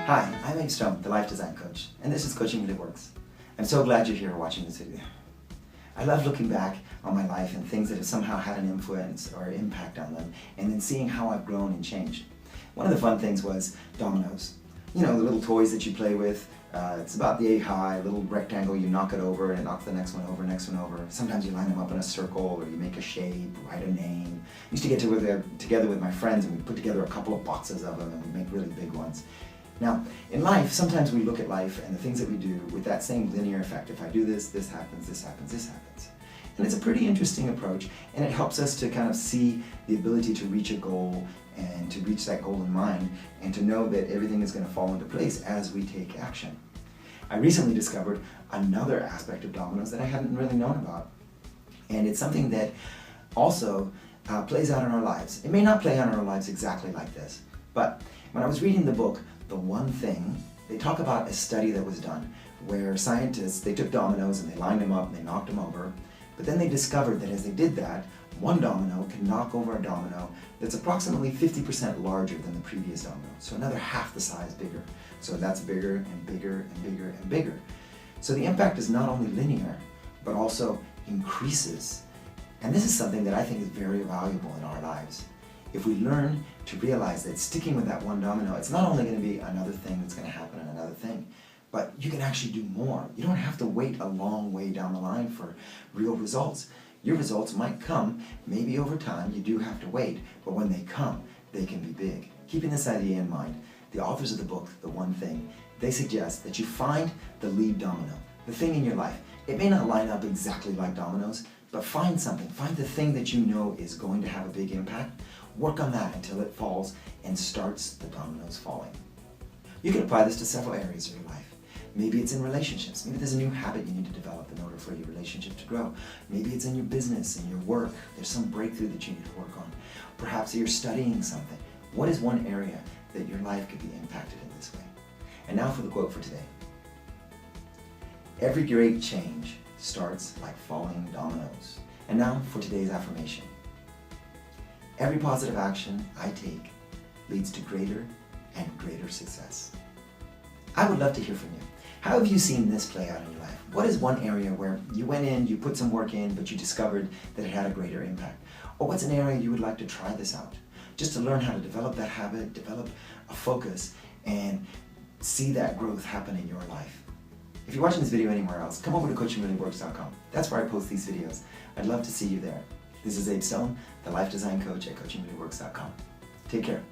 Hi, I'm Abe Stone, the Life Design Coach, and this is Coaching Really Works. I'm so glad you're here watching this video. I love looking back on my life and things that have somehow had an influence or impact on them, and then seeing how I've grown and changed. One of the fun things was dominoes. You know, the little toys that you play with. It's about the 8-high, little rectangle, you knock it over and it knocks the next one over, next one over. Sometimes you line them up in a circle or you make a shape, write a name. I used to get together with my friends and we'd put together a couple of boxes of them and we'd make really big ones. Now, in life, sometimes we look at life and the things that we do with that same linear effect. If I do this, this happens, this happens, this happens. And it's a pretty interesting approach, and it helps us to kind of see the ability to reach a goal and to reach that goal in mind, and to know that everything is going to fall into place as we take action. I recently discovered another aspect of dominoes that I hadn't really known about, and it's something that also plays out in our lives. It may not play out in our lives exactly like this, but when I was reading the book, The One Thing, they talk about a study that was done where scientists, they took dominoes and they lined them up and they knocked them over, but then they discovered that as they did that, one domino can knock over a domino that's approximately 50% larger than the previous domino, so another half the size bigger. So that's bigger and bigger and bigger and bigger. So the impact is not only linear, but also increases. And this is something that I think is very valuable in our lives. If we learn to realize that sticking with that one domino, it's not only going to be another thing that's going to happen and another thing, but you can actually do more. You don't have to wait a long way down the line for real results. Your results might come, maybe over time, you do have to wait, but when they come, they can be big. Keeping this idea in mind, the authors of the book, The One Thing, they suggest that you find the lead domino, the thing in your life. It may not line up exactly like dominoes, but find something. Find the thing that you know is going to have a big impact. Work on that until it falls and starts the dominoes falling. You can apply this to several areas of your life. Maybe it's in relationships. Maybe there's a new habit you need to develop in order for your relationship to grow. Maybe it's in your business, in your work. There's some breakthrough that you need to work on. Perhaps you're studying something. What is one area that your life could be impacted in this way? And now for the quote for today. Every great change starts like falling dominoes. And now for today's affirmation. Every positive action I take leads to greater and greater success. I would love to hear from you. How have you seen this play out in your life? What is one area where you went in, you put some work in, but you discovered that it had a greater impact? Or what's an area you would like to try this out? Just to learn how to develop that habit, develop a focus, and see that growth happen in your life. If you're watching this video anywhere else, come over to CoachingReallyWorks.com. That's where I post these videos. I'd love to see you there. This is Abe Stone, the Life Design Coach at CoachingReallyWorks.com. Take care.